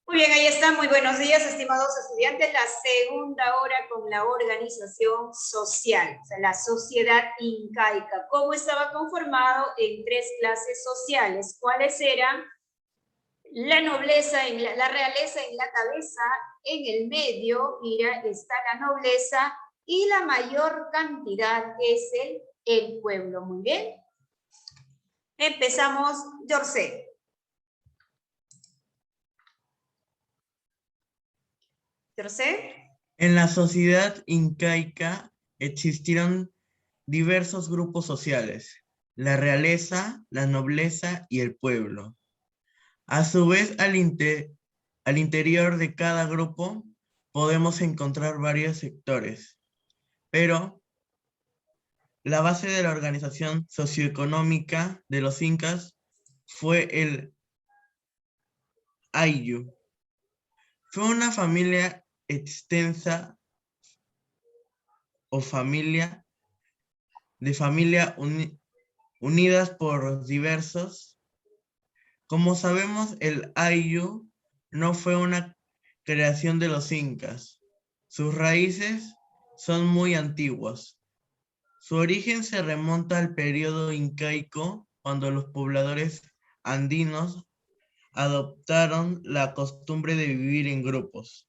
Muy bien, ahí está. Muy buenos días, estimados estudiantes. La segunda hora con la organización social, o sea, la sociedad incaica. ¿Cómo estaba conformado en 3 clases sociales? ¿Cuáles eran? La nobleza, la realeza en la cabeza, en el medio, mira, está la nobleza, y la mayor cantidad es el pueblo. Muy bien. Empezamos, Yorcé. En la sociedad incaica existieron diversos grupos sociales: la realeza, la nobleza y el pueblo. A su vez, al interior de cada grupo podemos encontrar varios sectores, pero la base de la organización socioeconómica de los incas fue el ayllu. Fue una familia extensa o familia unidas por diversos. Como sabemos, el ayllu no fue una creación de los incas. Sus raíces son muy antiguas. Su origen se remonta al periodo incaico, cuando los pobladores andinos adoptaron la costumbre de vivir en grupos.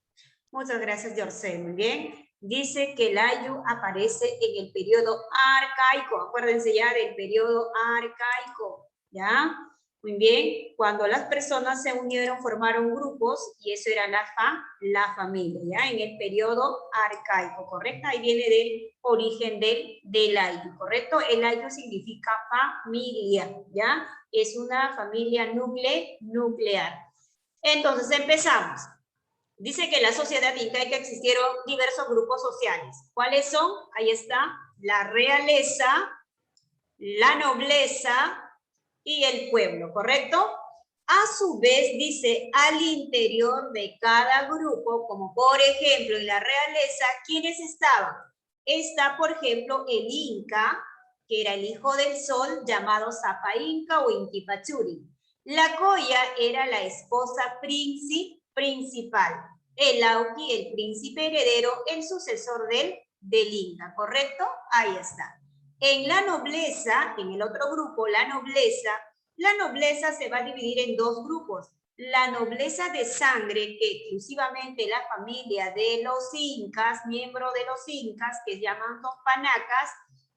Muchas gracias, Yorcé. Muy bien. Dice que el ayllu aparece en el periodo arcaico. Acuérdense ya del periodo arcaico, ¿ya? Muy bien. Cuando las personas se unieron, formaron grupos, y eso era la familia, ¿ya? En el periodo arcaico, ¿correcto? Ahí viene del origen del ayllu, ¿correcto? El ayllu significa familia, ¿ya? Es una familia nuclear. Entonces, empezamos. Dice que en la sociedad incaica existieron diversos grupos sociales. ¿Cuáles son? Ahí está, la realeza, la nobleza y el pueblo, ¿correcto? A su vez, dice, al interior de cada grupo, como por ejemplo en la realeza, ¿quiénes estaban? Está, por ejemplo, el Inca, que era el hijo del sol, llamado Zapa Inca o Inti-Pachuri. La Coya era la esposa principal. El Auqui, el príncipe heredero, el sucesor del Inca, ¿correcto? Ahí está. En la nobleza, en el otro grupo, la nobleza se va a dividir en 2 grupos. La nobleza de sangre, que exclusivamente la familia de los incas, miembro de los incas, que llaman los panacas,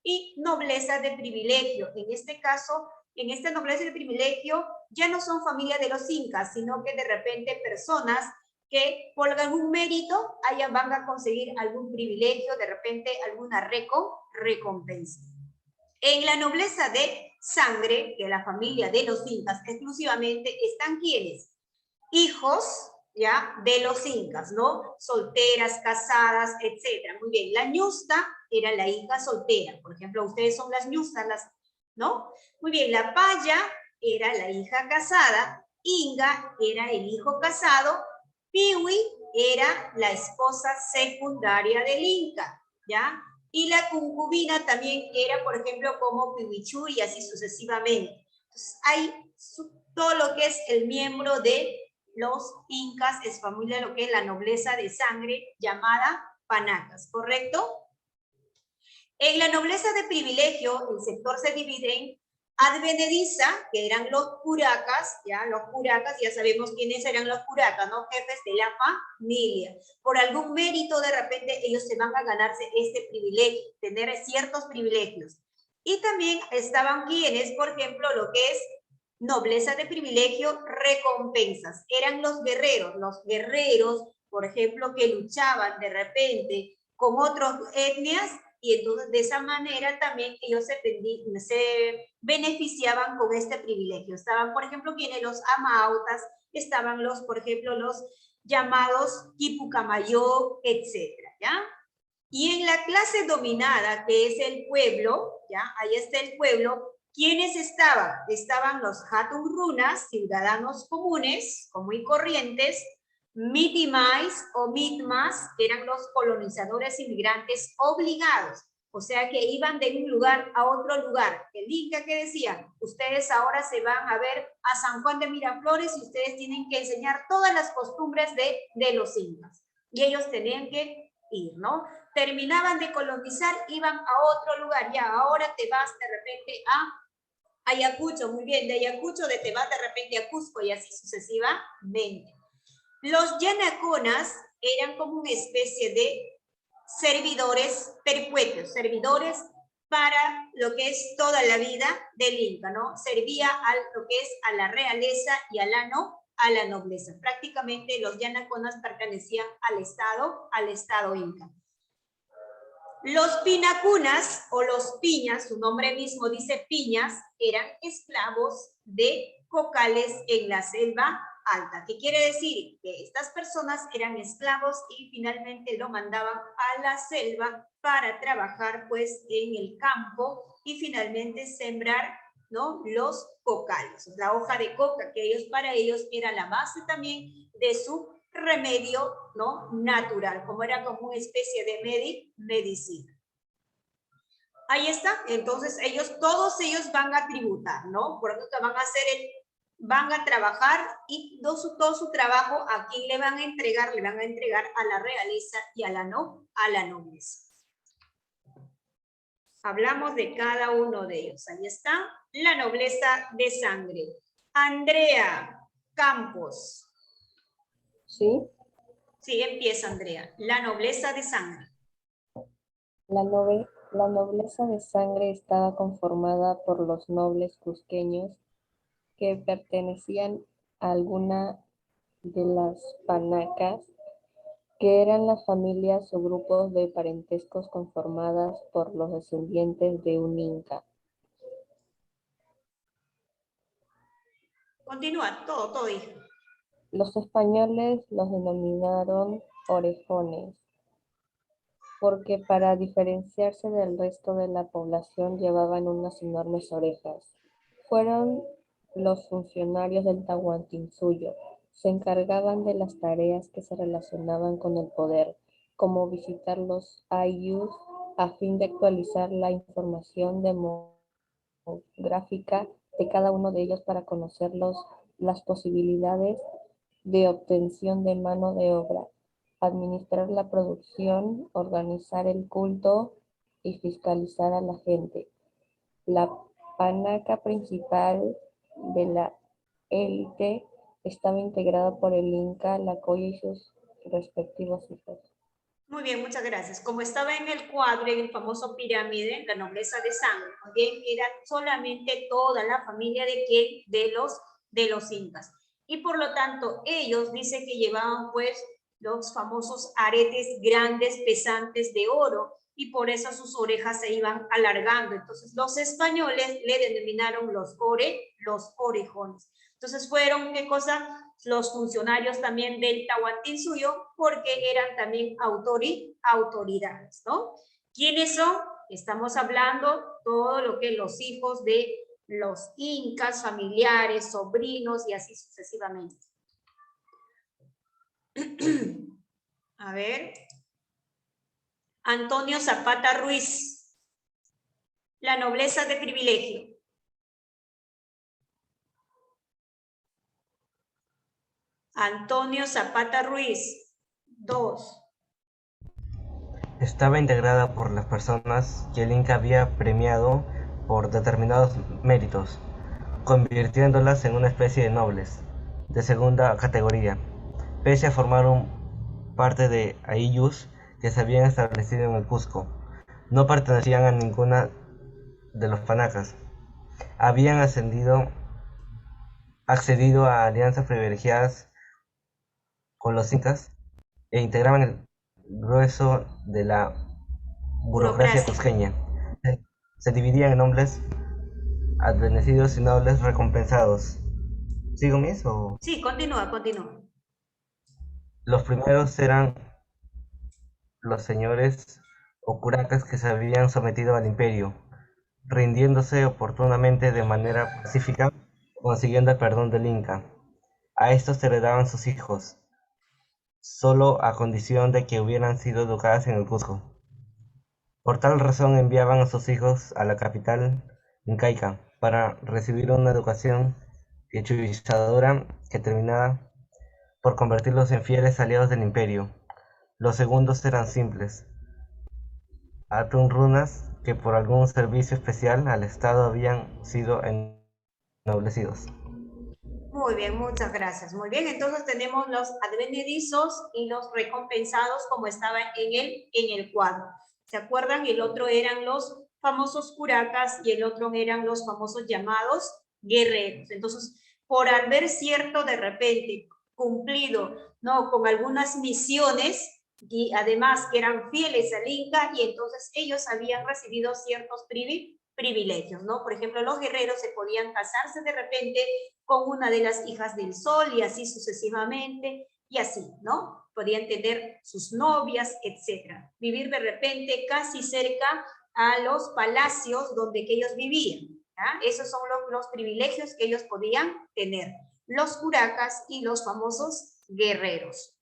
y nobleza de privilegio. En este caso, en esta nobleza de privilegio, ya no son familia de los incas, sino que de repente personas que por algún mérito van a conseguir algún privilegio, de repente alguna recompensa. En la nobleza de sangre, que es la familia de los incas exclusivamente, están ¿quiénes? Hijos, ¿ya? De los incas, ¿no? Solteras, casadas, etc. Muy bien, la ñusta era la hija soltera. Por ejemplo, ustedes son las ñustas, ¿no? Muy bien, la paya era la hija casada, Inga era el hijo casado, Piwi era la esposa secundaria del Inca, ¿ya? Y la concubina también era, por ejemplo, como Piwichu y así sucesivamente. Entonces, hay todo lo que es el miembro de los incas, es familia de lo que es la nobleza de sangre llamada panacas, ¿correcto? En la nobleza de privilegio, el sector se divide en advenediza, que eran los curacas, ya sabemos quiénes eran los curacas, ¿no? Jefes de la familia. Por algún mérito, de repente, ellos se van a ganarse este privilegio, tener ciertos privilegios. Y también estaban quienes, por ejemplo, lo que es nobleza de privilegio, recompensas. Eran los guerreros, por ejemplo, que luchaban de repente con otras etnias, y entonces de esa manera también ellos se beneficiaban con este privilegio. Estaban, por ejemplo, quienes los amautas, estaban por ejemplo, los llamados Quipucamayo, etcétera, ¿ya? Y en la clase dominada, que es el pueblo, ¿ya? Ahí está el pueblo. ¿Quiénes estaban? Estaban los Hatunrunas, ciudadanos comunes, común y corrientes, Mitimais o Mitmas, que eran los colonizadores inmigrantes obligados. O sea que iban de un lugar a otro lugar. El Inca que decía, ustedes ahora se van a ver a San Juan de Miraflores y ustedes tienen que enseñar todas las costumbres de los incas. Y ellos tenían que ir, ¿no? Terminaban de colonizar, iban a otro lugar. Ya, ahora te vas de repente a Ayacucho, muy bien, de Ayacucho te vas de repente a Cusco y así sucesivamente. Los yanaconas eran como una especie de servidores perpetuos, servidores para lo que es toda la vida del Inca, ¿no? Servía a lo que es a la realeza y a la nobleza. Prácticamente los yanaconas pertenecían al Estado Inca. Los pinacunas o los piñas, su nombre mismo dice piñas, eran esclavos de cocales en la selva alta. ¿Qué quiere decir? Que estas personas eran esclavos y finalmente lo mandaban a la selva para trabajar pues en el campo y finalmente sembrar, ¿no?, los cocales, la hoja de coca que para ellos era la base también de su remedio, ¿no?, natural, como era como una especie de medicina. Ahí está, entonces todos ellos van a tributar, ¿no? Por lo que van a trabajar y todo su trabajo a quién le van a entregar a la realeza y a la nobleza. Hablamos de cada uno de ellos. Ahí está, la nobleza de sangre. Andrea Campos. ¿Sí? Sí, empieza Andrea. La nobleza de sangre. La nobleza de sangre estaba conformada por los nobles cusqueños que pertenecían a alguna de las panacas, que eran las familias o grupos de parentescos conformadas por los descendientes de un inca. Continúa, todo, hijo. Los españoles los denominaron orejones, porque para diferenciarse del resto de la población llevaban unas enormes orejas. Fueron los funcionarios del Tahuantinsuyo. Se encargaban de las tareas que se relacionaban con el poder, como visitar los ayllus a fin de actualizar la información demográfica de cada uno de ellos para conocer las posibilidades de obtención de mano de obra, administrar la producción, organizar el culto y fiscalizar a la gente. La panaca principal de la élite estaba integrada por el Inca, la Coya y sus respectivos hijos. Muy bien, muchas gracias. Como estaba en el cuadro, en el famoso pirámide, la nobleza de sangre, también era solamente toda la familia de los incas. Y por lo tanto, ellos dicen que llevaban pues los famosos aretes grandes, pesantes de oro, y por eso sus orejas se iban alargando. Entonces, los españoles le denominaron los orejones. Entonces, fueron, ¿qué cosa? Los funcionarios también del Tahuantinsuyo, porque eran también autoridades, ¿no? ¿Quiénes son? Estamos hablando todo lo que los hijos de los incas, familiares, sobrinos y así sucesivamente. A ver. Antonio Zapata Ruiz. La nobleza de privilegio. Antonio Zapata Ruiz. 2. Estaba integrada por las personas que el Inca había premiado por determinados méritos, convirtiéndolas en una especie de nobles de segunda categoría, pese a formar parte de ayllus que se habían establecido en el Cusco. No pertenecían a ninguna de los panacas. Habían accedido a alianzas privilegiadas con los incas e integraban el grueso de la burocracia cusqueña. Se dividían en nobles advenecidos y nobles recompensados. ¿Sigo mis o...? Sí, continúa. Los primeros eran los señores o curacas que se habían sometido al imperio, rindiéndose oportunamente de manera pacífica, consiguiendo el perdón del Inca. A estos se heredaban sus hijos, solo a condición de que hubieran sido educadas en el Cusco. Por tal razón enviaban a sus hijos a la capital incaica para recibir una educación hechuizadora que terminaba por convertirlos en fieles aliados del imperio. Los segundos eran simples, atunrunas que por algún servicio especial al Estado habían sido ennoblecidos. Muy bien, muchas gracias. Muy bien, entonces tenemos los advenedizos y los recompensados como estaba en el cuadro. ¿Se acuerdan? El otro eran los famosos curacas y el otro eran los famosos llamados guerreros. Entonces, por haber cierto de repente cumplido, ¿no?, con algunas misiones y además que eran fieles al Inca y entonces ellos habían recibido ciertos privilegios, ¿no? Por ejemplo, los guerreros se podían casarse de repente con una de las hijas del sol y así sucesivamente y así, ¿no? Podían tener sus novias, etcétera. Vivir de repente casi cerca a los palacios donde que ellos vivían, ¿ya? Esos son los privilegios que ellos podían tener, los curacas y los famosos guerreros.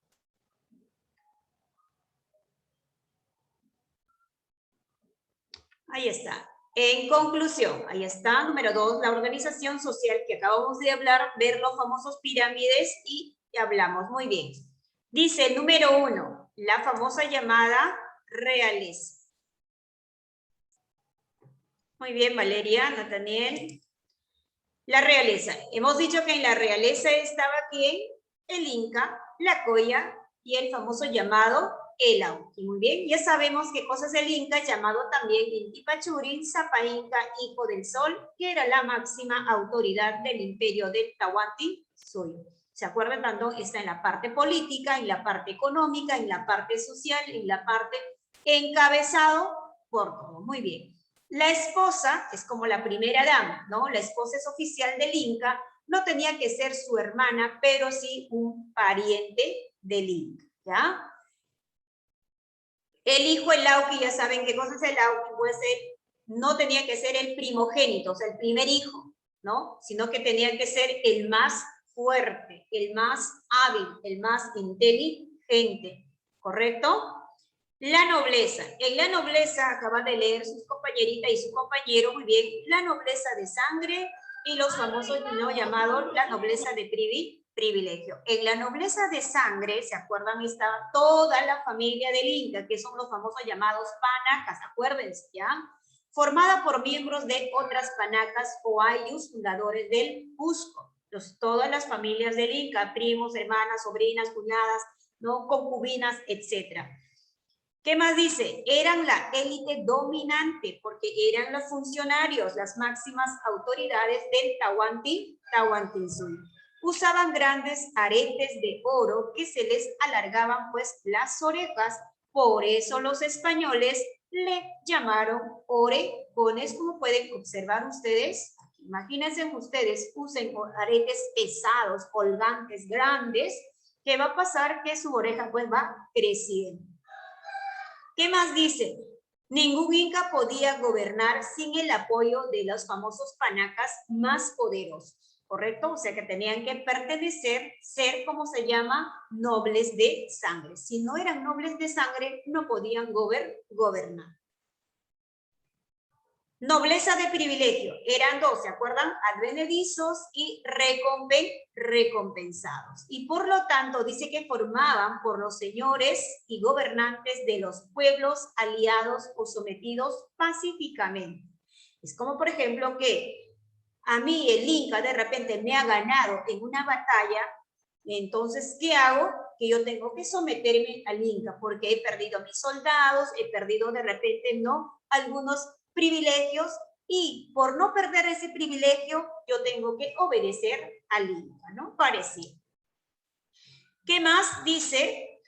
Ahí está. En conclusión, ahí está, número 2, la organización social que acabamos de hablar, ver los famosos pirámides y hablamos, muy bien. Dice el número 1, la famosa llamada realeza. Muy bien, Valeria, Nathaniel. La realeza. Hemos dicho que en la realeza estaba ¿quién? El Inca, la Coya y el famoso llamado Elauqui. Muy bien, ya sabemos qué cosa es el Inca, llamado también Inti Pachuri, Sapa Inca, hijo del sol, que era la máxima autoridad del imperio del Tahuantinsuyo. ¿Se acuerdan? Tanto está en la parte política, en la parte económica, en la parte social, en la parte encabezado por todo. Muy bien. La esposa es como la primera dama, ¿no? La esposa es oficial del Inca, no tenía que ser su hermana, pero sí un pariente del Inca, ¿ya? El hijo Elauqui, ya saben qué cosa es Elauqui, pues no tenía que ser el primogénito, o sea, el primer hijo, ¿no? Sino que tenía que ser el más fuerte, el más hábil, el más inteligente, ¿correcto? La nobleza. En la nobleza, acaban de leer sus compañeritas y su compañero, muy bien, la nobleza de sangre y los famosos, ¿no?, llamados la nobleza de privilegio. En la nobleza de sangre, ¿se acuerdan? Estaba toda la familia del Inca, que son los famosos llamados panacas, acuérdense, ¿ya? Formada por miembros de otras panacas o ayllus, fundadores del Cusco. Todas las familias del Inca, primos, hermanas, sobrinas, cuñadas, ¿no?, concubinas, etcétera. ¿Qué más dice? Eran la élite dominante porque eran los funcionarios, las máximas autoridades del Tahuantinsuyo. Usaban grandes aretes de oro que se les alargaban pues las orejas, por eso los españoles le llamaron orejones, como pueden observar ustedes. Imagínense ustedes, usen aretes pesados, colgantes, grandes, ¿qué va a pasar? Que su oreja pues va creciendo. ¿Qué más dice? Ningún Inca podía gobernar sin el apoyo de los famosos panacas más poderosos, ¿correcto? O sea que tenían que pertenecer, ser, como se llama, nobles de sangre. Si no eran nobles de sangre, no podían gobernar. Nobleza de privilegio, eran dos, ¿se acuerdan? Advenedizos y recompensados. Y por lo tanto dice que formaban por los señores y gobernantes de los pueblos aliados o sometidos pacíficamente. Es como por ejemplo que a mí el Inca de repente me ha ganado en una batalla, entonces ¿qué hago? Que yo tengo que someterme al Inca porque he perdido a mis soldados, he perdido de repente, ¿no?, algunos privilegios y por no perder ese privilegio yo tengo que obedecer al Inca, ¿no? Parecido. ¿Qué más dice?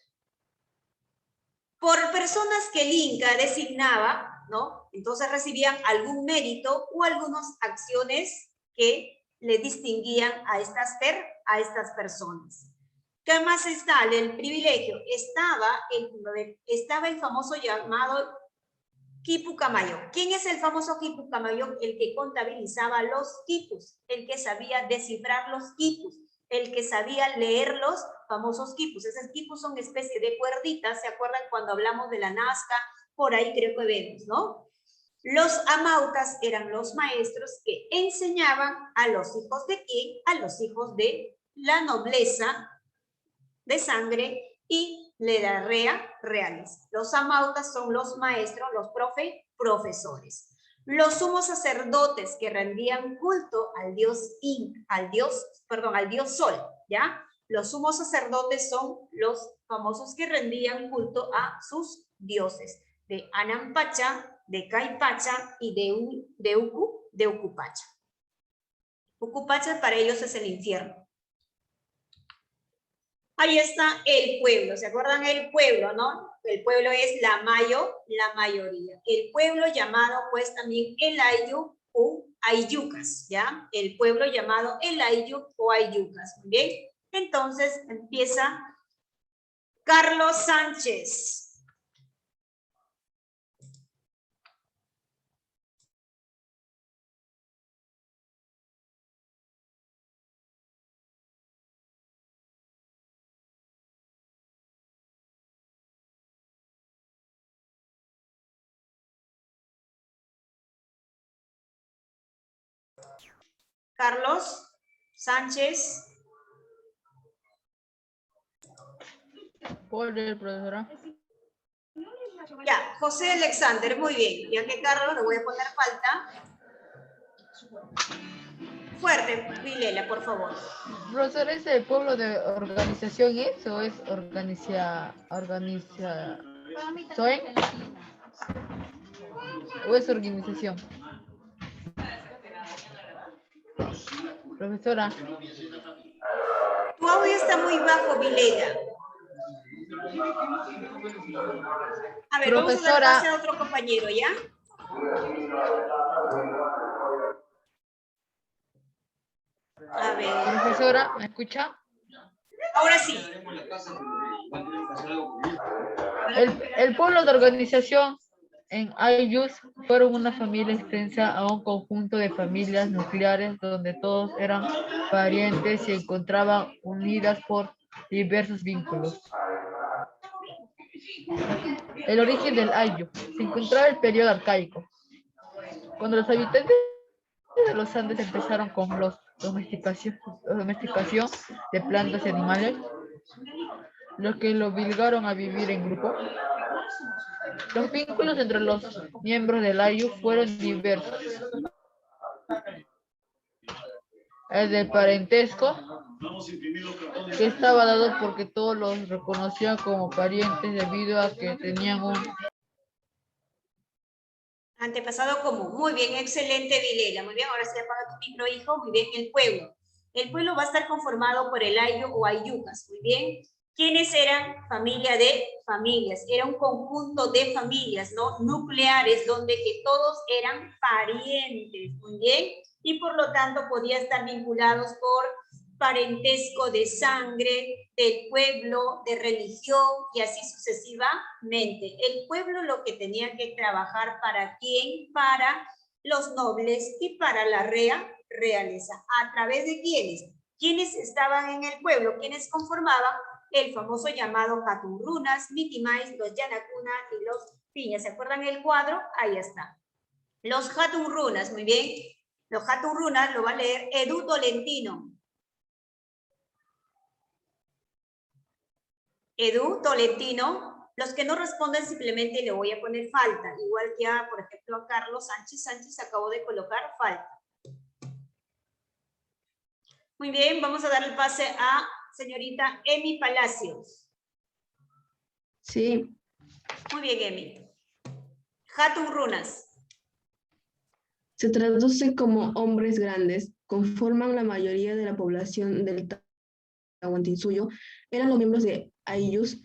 Por personas que el Inca designaba, ¿no? Entonces recibían algún mérito o algunas acciones que le distinguían a estas personas. ¿Qué más está? El privilegio. Estaba el famoso llamado Quipucamayo. ¿Quién es el famoso Quipucamayo? El que contabilizaba los quipus, el que sabía descifrar los quipus, el que sabía leer los famosos quipus. Esos quipus son especie de cuerditas, ¿se acuerdan cuando hablamos de la Nazca por ahí creo que vemos, ¿no? Los amautas eran los maestros que enseñaban a los hijos de quién, a los hijos de la nobleza de sangre y la reales. Los amautas son los maestros, los profesores. Los sumos sacerdotes que rendían culto al dios sol, ¿ya? Los sumos sacerdotes son los famosos que rendían culto a sus dioses, de Anampacha, de Caipacha y de Ucupacha. Ucupacha para ellos es el infierno. Ahí está el pueblo, ¿se acuerdan el pueblo, no? El pueblo es la mayoría. El pueblo llamado pues también el Ayu o Ayucas, ¿ya? El pueblo llamado el Ayu o Ayucas, ¿muy bien? Entonces empieza Carlos Sánchez. Carlos Sánchez. Por el profesora. Ya, José Alexander, muy bien. Ya que Carlos le voy a poner falta. Fuerte, Vilela, por favor. Profesor, ¿es el pueblo de organización o es ¿o es organización? Profesora. Tu audio está muy bajo, Vilela. A ver, profesora, vamos a dar pase a otro compañero, ¿ya? A ver. Profesora, ¿me escucha? Ahora sí. El pueblo de organización en Ayllus fueron una familia extensa a un conjunto de familias nucleares donde todos eran parientes y se encontraban unidas por diversos vínculos. El origen del Ayllu se encontraba en el periodo arcaico, cuando los habitantes de los Andes empezaron con la domesticación de plantas y animales, lo que lo obligaron a vivir en grupo. Los vínculos entre los miembros del Ayllu fueron diversos. El del parentesco, que estaba dado porque todos los reconocían como parientes debido a que tenían un antepasado común. Muy bien, excelente, Vilela. Muy bien, ahora sí apaga tu micro, hijo. Muy bien, el pueblo. El pueblo va a estar conformado por el Ayllu o Ayucas. Muy bien. ¿Quiénes eran? Familia de familias. Era un conjunto de familias, ¿no? Nucleares, donde que todos eran parientes. Muy bien. Y por lo tanto podía estar vinculados por parentesco de sangre, del pueblo, de religión y así sucesivamente. El pueblo lo que tenía que trabajar ¿para quién? Para los nobles y para la realeza. ¿A través de quiénes? ¿Quiénes estaban en el pueblo? ¿Quiénes conformaban? El famoso llamado Hatunrunas, Mitimais, los Yanacuna y los Piñas. ¿Se acuerdan el cuadro? Ahí está. Los Hatunrunas, muy bien. Los Hatunrunas lo va a leer Edu Tolentino. Edu Tolentino. Los que no responden simplemente le voy a poner falta. Igual que a, por ejemplo, a Carlos Sánchez. Sánchez acabó de colocar falta. Muy bien, vamos a dar el pase a señorita Emi Palacios. Sí. Muy bien, Emi. Hatunrunas. Se traduce como hombres grandes, conforman la mayoría de la población del Tahuantinsuyo, eran los miembros de Ayllus,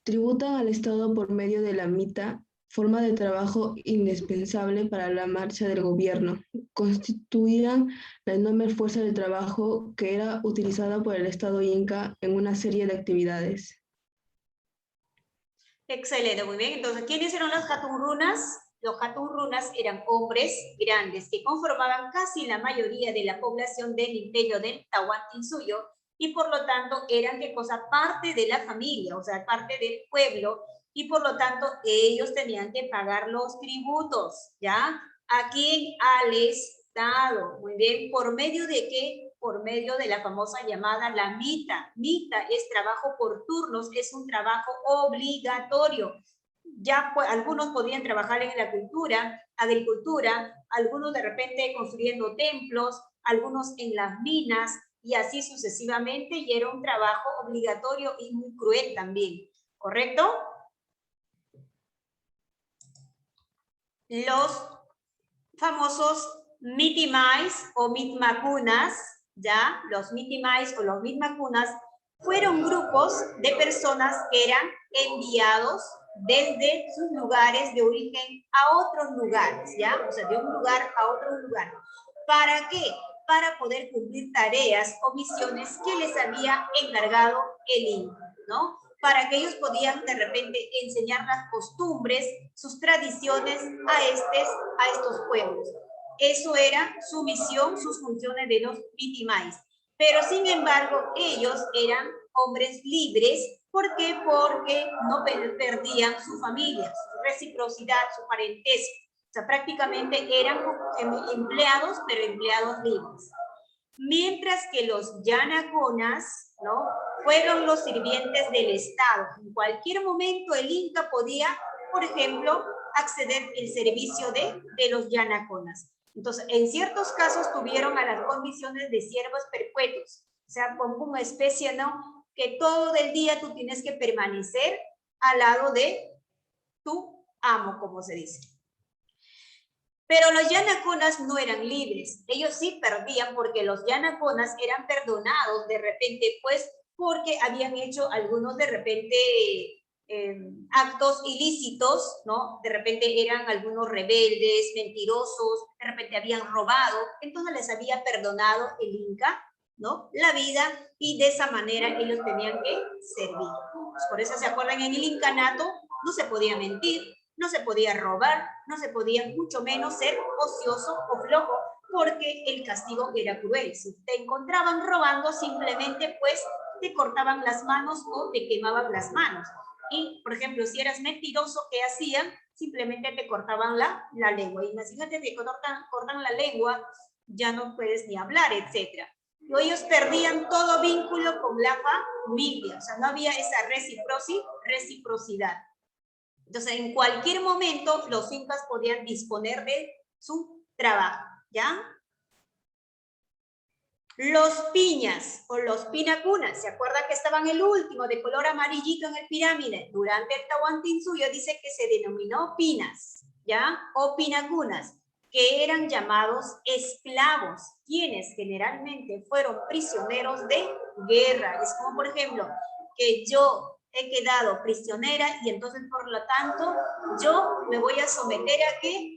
tributan al Estado por medio de la mita, forma de trabajo indispensable para la marcha del gobierno. Constituían la enorme fuerza de trabajo que era utilizada por el Estado Inca en una serie de actividades. Excelente, muy bien. Entonces, ¿quiénes eran los Hatunrunas? Los Hatunrunas eran hombres grandes que conformaban casi la mayoría de la población del imperio del Tahuantinsuyo y por lo tanto eran, ¿qué cosa? Parte de la familia, o sea, parte del pueblo y por lo tanto ellos tenían que pagar los tributos, ¿ya? ¿A quién? Al Estado. Muy bien, ¿por medio de qué? Por medio de la famosa llamada la mita. Mita es trabajo por turnos, es un trabajo obligatorio. Ya pues, algunos podían trabajar en la cultura, agricultura, algunos de repente construyendo templos, algunos en las minas, y así sucesivamente, y era un trabajo obligatorio y muy cruel también, ¿correcto? Los famosos mitimais o mitmacunas, ¿ya? Los mitimais o los mitmacunas fueron grupos de personas que eran enviados desde sus lugares de origen a otros lugares, ¿ya? O sea, de un lugar a otro lugar. ¿Para qué? Para poder cumplir tareas o misiones que les había encargado el Inca, ¿no? Para que ellos podían de repente enseñar las costumbres, sus tradiciones a estos pueblos. Eso era su misión, sus funciones de los mitimais. Pero sin embargo, ellos eran hombres libres. ¿Por qué? Porque no perdían su familia, su reciprocidad, su parentesco. O sea, prácticamente eran empleados, pero empleados libres. Mientras que los yanaconas, ¿no? Fueron los sirvientes del Estado. En cualquier momento el Inca podía, por ejemplo, acceder al servicio de los yanaconas. Entonces, en ciertos casos tuvieron a las condiciones de siervos perpetuos. O sea, como una especie, ¿no? Que todo el día tú tienes que permanecer al lado de tu amo, como se dice. Pero los yanaconas no eran libres, ellos sí perdían porque los yanaconas eran perdonados de repente, pues porque habían hecho algunos de repente actos ilícitos, ¿no? De repente eran algunos rebeldes, mentirosos, de repente habían robado, entonces les había perdonado el Inca, ¿no? La vida, y de esa manera ellos tenían que servir. Pues por eso se acuerdan, en el incanato no se podía mentir, no se podía robar, no se podía mucho menos ser ocioso o flojo, porque el castigo era cruel. Si te encontraban robando, simplemente pues te cortaban las manos o te quemaban las manos. Y, por ejemplo, si eras mentiroso, ¿qué hacían? Simplemente te cortaban la lengua. Imagínate que cortan la lengua, ya no puedes ni hablar, etc. Y ellos perdían todo vínculo con la familia, o sea, no había esa reciprocidad. Entonces, en cualquier momento, los incas podían disponer de su trabajo, ¿ya? Los piñas o los pinacunas, ¿se acuerda que estaban el último de color amarillito en el pirámide? Durante el Tahuantinsuyo dice que se denominó pinas, ¿ya? O pinacunas, que eran llamados esclavos, quienes generalmente fueron prisioneros de guerra. Es como, por ejemplo, que yo he quedado prisionera y entonces, por lo tanto, yo me voy a someter a ¿qué?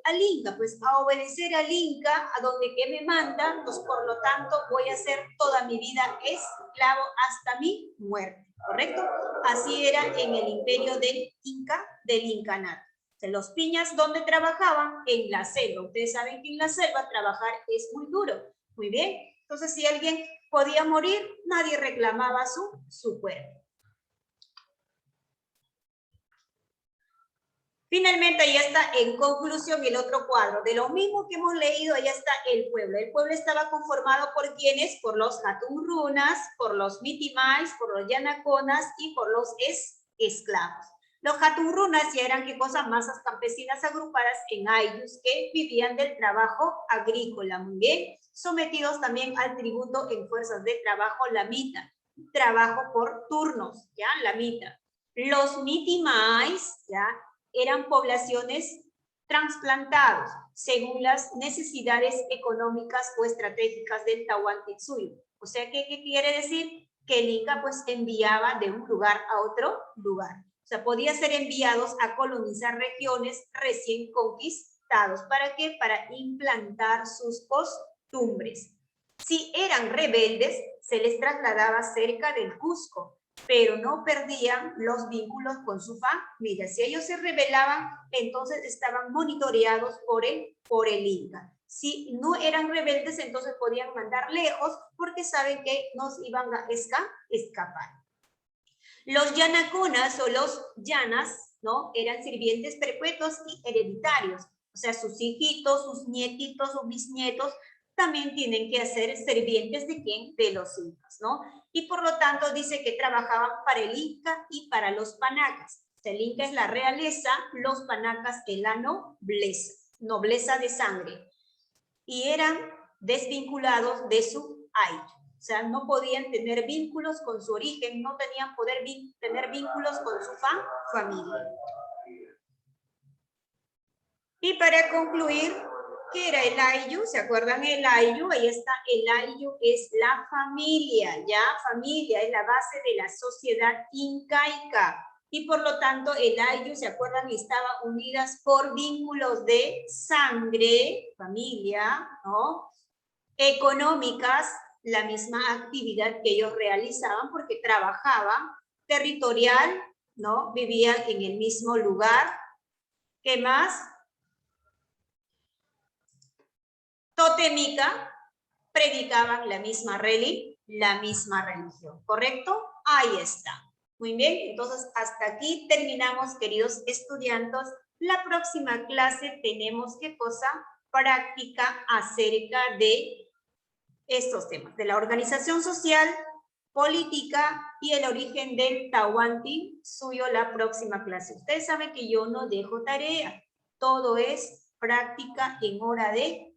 Al Inca, pues a obedecer al Inca, a donde que me manda, pues por lo tanto voy a ser toda mi vida esclavo hasta mi muerte, ¿correcto? Así era en el imperio del Inca, del Incanato. Los piñas, ¿dónde trabajaban? En la selva. Ustedes saben que en la selva trabajar es muy duro. Muy bien. Entonces, si alguien podía morir, nadie reclamaba su cuerpo. Finalmente, ahí está en conclusión el otro cuadro. De lo mismo que hemos leído, ahí está el pueblo. El pueblo estaba conformado por ¿quiénes? Por los Hatunrunas, por los Mitimais, por los Yanaconas y por los esclavos. Los Hatunrunas ya eran, ¿qué cosa? Masas campesinas agrupadas en ayllus que vivían del trabajo agrícola, muy bien, sometidos también al tributo en fuerzas de trabajo, la mita, trabajo por turnos, ¿ya? La mita. Los Mitimais, ¿ya? Eran poblaciones trasplantados según las necesidades económicas o estratégicas del Tahuantinsuyo. O sea, ¿qué quiere decir? Que el Inca pues enviaba de un lugar a otro lugar. O sea, podía ser enviados a colonizar regiones recién conquistados. ¿Para qué? Para implantar sus costumbres. Si eran rebeldes, se les trasladaba cerca del Cusco, pero no perdían los vínculos con su familia. Si ellos se rebelaban, entonces estaban monitoreados por el Inca. Si no eran rebeldes, entonces podían mandar lejos porque saben que nos iban a escapar. Los yanaconas o los yanas, ¿no? Eran sirvientes perpetuos y hereditarios. O sea, sus hijitos, sus nietitos o bisnietos también tienen que ser sirvientes de quién? De los incas, ¿no? Y por lo tanto dice que trabajaban para el Inca y para los panacas. O sea, el Inca es la realeza, los panacas es la nobleza de sangre. Y eran desvinculados de su ayllu. O sea, no podían tener vínculos con su origen, no tenían poder tener vínculos con su familia. Y para concluir, ¿qué era el ayllu? ¿Se acuerdan el ayllu? Ahí está, el ayllu es la familia, ¿ya? Familia es la base de la sociedad incaica. Y por lo tanto, el ayllu, ¿se acuerdan? Estaban unidas por vínculos de sangre, familia, ¿no? Económicas, la misma actividad que ellos realizaban porque trabajaban, territorial, ¿no? Vivían en el mismo lugar. ¿Qué más? Totémica, predicaban la misma religión, ¿correcto? Ahí está. Muy bien, entonces hasta aquí terminamos, queridos estudiantes. La próxima clase tenemos, ¿qué cosa? Práctica acerca de estos temas, de la organización social, política y el origen del Tahuantinsuyo la próxima clase. Ustedes saben que yo no dejo tarea, todo es práctica en hora de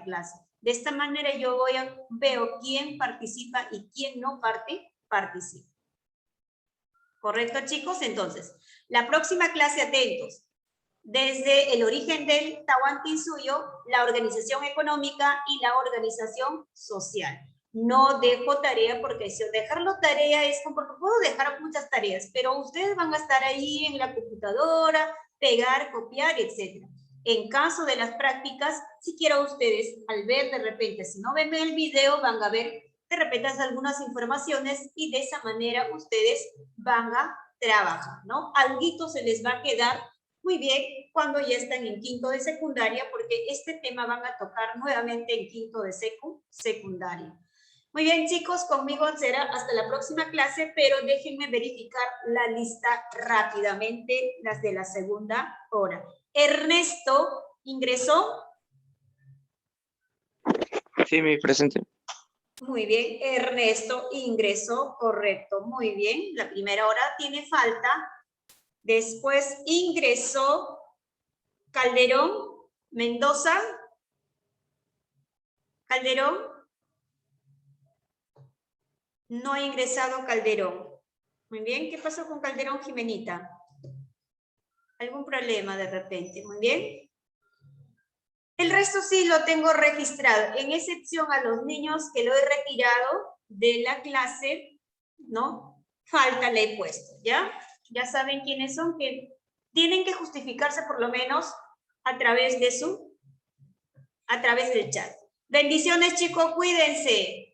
clase. De esta manera yo veo quién participa y quién no participa. ¿Correcto, chicos? Entonces, la próxima clase, atentos. Desde el origen del Tahuantinsuyo, la organización económica y la organización social. No dejo tarea porque si dejarlo tarea es como, porque puedo dejar muchas tareas, pero ustedes van a estar ahí en la computadora, pegar, copiar, etc. En caso de las prácticas, si quiero ustedes, al ver de repente, si no ven el video, van a ver de repente algunas informaciones y de esa manera ustedes van a trabajar, ¿no? Alguito se les va a quedar muy bien cuando ya están en quinto de secundaria, porque este tema van a tocar nuevamente en quinto de secundaria. Muy bien, chicos, conmigo será hasta la próxima clase, pero déjenme verificar la lista rápidamente, las de la segunda hora. Ernesto, ¿ingresó? Sí, mi presente. Muy bien, Ernesto ingresó, correcto, muy bien. La primera hora tiene falta. Después ingresó Calderón, Mendoza. Calderón. No ha ingresado Calderón. Muy bien, ¿qué pasó con Calderón, Jimenita? ¿Algún problema de repente? Muy bien. El resto sí lo tengo registrado, en excepción a los niños que lo he retirado de la clase, ¿no? Falta le he puesto, ¿ya? Ya saben quiénes son, que tienen que justificarse por lo menos a través del chat. Bendiciones, chicos, cuídense.